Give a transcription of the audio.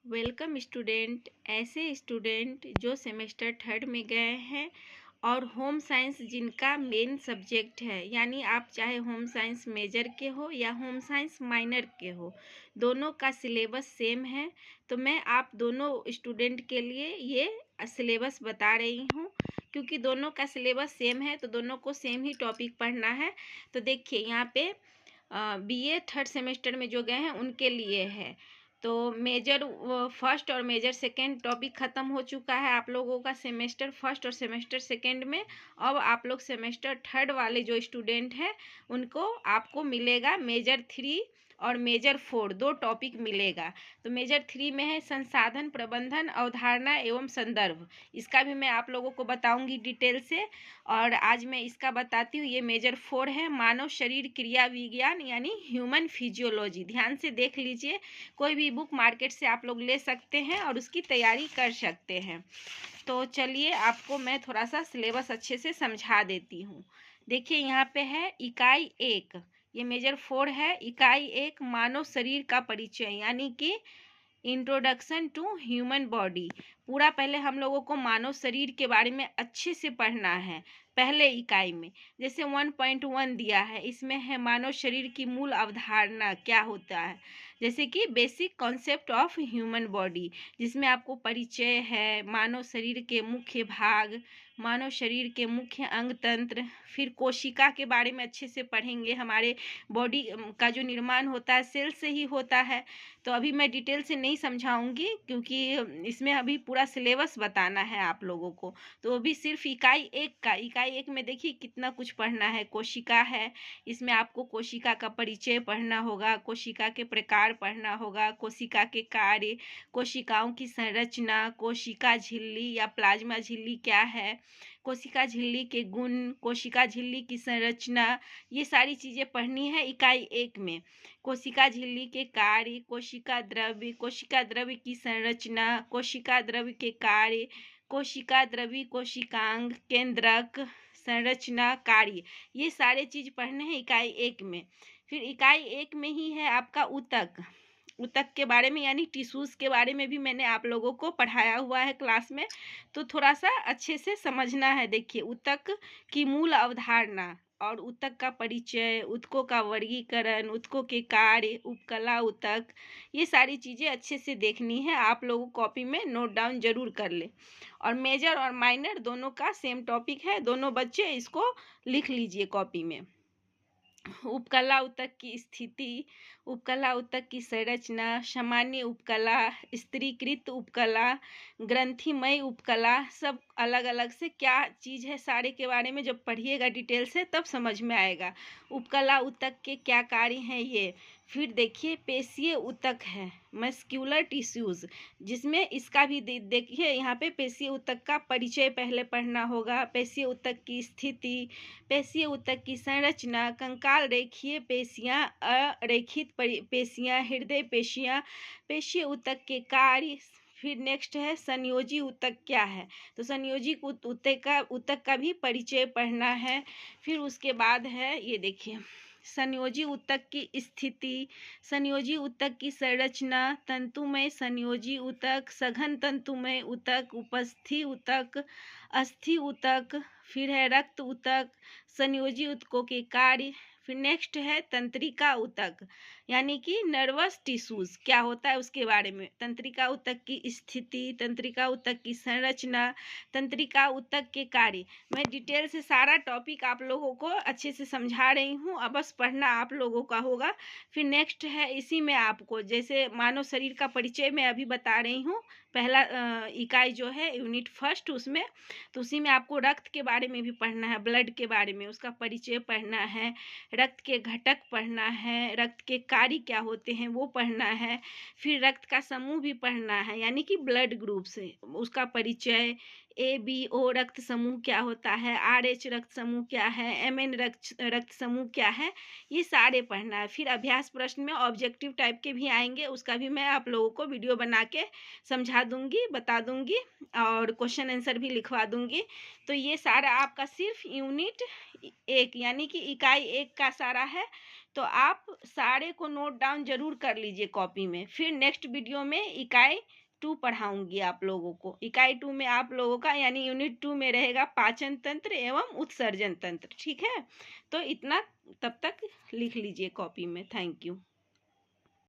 Welcome student. ऐसे student जो semester third में गए हैं और होम साइंस जिनका मेन सब्जेक्ट है, यानी आप चाहे होम साइंस मेजर के हो या होम साइंस माइनर के हो, दोनों का सिलेबस सेम है। तो मैं आप दोनों स्टूडेंट के लिए ये सिलेबस बता रही हूँ, क्योंकि दोनों का सिलेबस सेम है तो दोनों को सेम ही टॉपिक पढ़ना है। तो देखिए यहाँ पे बीए थर्ड सेमेस्टर में जो गए हैं उनके लिए है। तो मेजर फर्स्ट और मेजर सेकेंड टॉपिक ख़त्म हो चुका है आप लोगों का सेमेस्टर फर्स्ट और सेमेस्टर सेकेंड में। अब आप लोग सेमेस्टर थर्ड वाले जो स्टूडेंट हैं उनको आपको मिलेगा मेजर थ्री और मेजर फोर, दो टॉपिक मिलेगा। तो मेजर थ्री में है संसाधन प्रबंधन, अवधारणा एवं संदर्भ। इसका भी मैं आप लोगों को बताऊंगी डिटेल से, और आज मैं इसका बताती हूँ। ये मेजर फोर है मानव शरीर क्रिया विज्ञान यानी ह्यूमन फिजियोलॉजी। ध्यान से देख लीजिए, कोई भी बुक मार्केट से आप लोग ले सकते हैं और उसकी तैयारी कर सकते हैं। तो चलिए आपको मैं थोड़ा सा सिलेबस अच्छे से समझा देती हूँ। देखिए यहाँ पे है इकाई एक, ये मेजर फोर है। इकाई एक मानव शरीर का परिचय यानी कि इंट्रोडक्शन टू ह्यूमन बॉडी। पूरा पहले हम लोगों को मानव शरीर के बारे में अच्छे से पढ़ना है। पहले इकाई में जैसे 1.1 दिया है, इसमें है मानव शरीर की मूल अवधारणा क्या होता है, जैसे कि basic concept of human body, जिसमें आपको परिचय है मानव शरीर के मुख्य भाग, मानव शरीर के मुख्य अंग तंत्र। फिर कोशिका के बारे में अच्छे से पढ़ेंगे। हमारे बॉडी का जो निर्माण होता है सेल से ही होता है। तो अभी मैं डिटेल से नहीं समझाऊंगी, क्योंकि इसमें अभी पूरा सिलेबस बताना है आप लोगों को। तो अभी सिर्फ इकाई एक में देखिए कितना कुछ पढ़ना है। कोशिका है, इसमें आपको कोशिका का परिचय पढ़ना होगा, कोशिका के प्रकार पढ़ना होगा, कोशिका के कार्य, कोशिकाओं की संरचना, कोशिका झिल्ली या प्लाज्मा झिल्ली क्या है, कोशिका झिल्ली के गुण, कोशिका झिल्ली की संरचना, ये सारी चीज़ें पढ़नी है इकाई एक में। कोशिका झिल्ली के कार्य, कोशिका द्रव्य की संरचना, कोशिका द्रव्य के कार्य, कोशिका द्रव्य, कोशिकांग, केंद्रक, संरचना, कार्य, ये सारे चीज पढ़ने हैं इकाई एक में। फिर इकाई एक में ही है आपका ऊतक के बारे में, यानी टिश्यूज के बारे में भी मैंने आप लोगों को पढ़ाया हुआ है क्लास में, तो थोड़ा सा अच्छे से समझना है। देखिए ऊतक की मूल अवधारणा और ऊतक का परिचय, ऊतकों का वर्गीकरण, ऊतकों के कार्य, उपकला ऊतक, ये सारी चीज़ें अच्छे से देखनी है। आप लोग कॉपी में नोट डाउन जरूर कर ले। और मेजर और माइनर दोनों का सेम टॉपिक है, दोनों बच्चे इसको लिख लीजिए कॉपी में। उपकला ऊतक की स्थिति, उपकला ऊतक की संरचना, सामान्य उपकला, स्त्रीकृत उपकला, ग्रंथिमय उपकला, सब अलग अलग से क्या चीज़ है सारे के बारे में जब पढ़िएगा डिटेल से तब समझ में आएगा। उपकला ऊतक के क्या कार्य हैं ये। फिर देखिए पेशीय ऊतक है, मस्क्यूलर टिश्यूज, जिसमें इसका भी देखिए यहाँ पे पेशीय ऊतक का परिचय पहले पढ़ना होगा, पेशीय ऊतक की स्थिति, पेशीय ऊतक की संरचना, कंकाल रेखीय पेशियाँ, अरेखित पेशियाँ, हृदय पेशियाँ, पेशीय ऊतक के कार्य। फिर नेक्स्ट है संयोजी ऊतक क्या है, तो संयोजी ऊतक का भी परिचय पढ़ना है। फिर उसके बाद है ये देखिए संयोजी ऊतक की स्थिति, संयोजी ऊतक की संरचना, तंतुमय संयोजी ऊतक, सघन तंतुमय ऊतक, उपस्थि ऊतक, अस्थि ऊतक। फिर है रक्त ऊतक, संयोजी ऊतकों के कार्य। फिर नेक्स्ट है तंत्रिका ऊतक, यानी कि नर्वस टिश्यूज क्या होता है उसके बारे में, तंत्रिका ऊतक की स्थिति, तंत्रिका ऊतक की संरचना, तंत्रिका ऊतक के कार्य। मैं डिटेल से सारा टॉपिक आप लोगों को अच्छे से समझा रही हूँ, अब बस पढ़ना आप लोगों का होगा। फिर नेक्स्ट है इसी में आपको जैसे मानव शरीर का परिचय मैं अभी बता रही हूँ, पहला इकाई जो है यूनिट फर्स्ट उसमें, तो उसी में आपको रक्त के बारे में भी पढ़ना है, ब्लड के बारे में उसका परिचय पढ़ना है, रक्त के घटक पढ़ना है, रक्त के कार्य क्या होते हैं वो पढ़ना है। फिर रक्त का समूह भी पढ़ना है, यानी कि ब्लड ग्रुप से उसका परिचय, ABO रक्त समूह क्या होता है, RH रक्त समूह क्या है, MN रक्त समूह क्या है, ये सारे पढ़ना है। फिर अभ्यास प्रश्न में ऑब्जेक्टिव टाइप के भी आएंगे, उसका भी मैं आप लोगों को वीडियो बना के समझा दूंगी, बता दूंगी और क्वेश्चन आंसर भी लिखवा दूंगी। तो ये सारा आपका सिर्फ यूनिट एक यानी कि इकाई एक का सारा है, तो आप सारे को नोट डाउन जरूर कर लीजिए कॉपी में। फिर नेक्स्ट वीडियो में इकाई 2 पढ़ाऊंगी आप लोगों को। इकाई 2 में आप लोगों का यानी यूनिट 2 में रहेगा पाचन तंत्र एवं उत्सर्जन तंत्र। ठीक है, तो इतना तब तक लिख लीजिए कॉपी में। Thank you.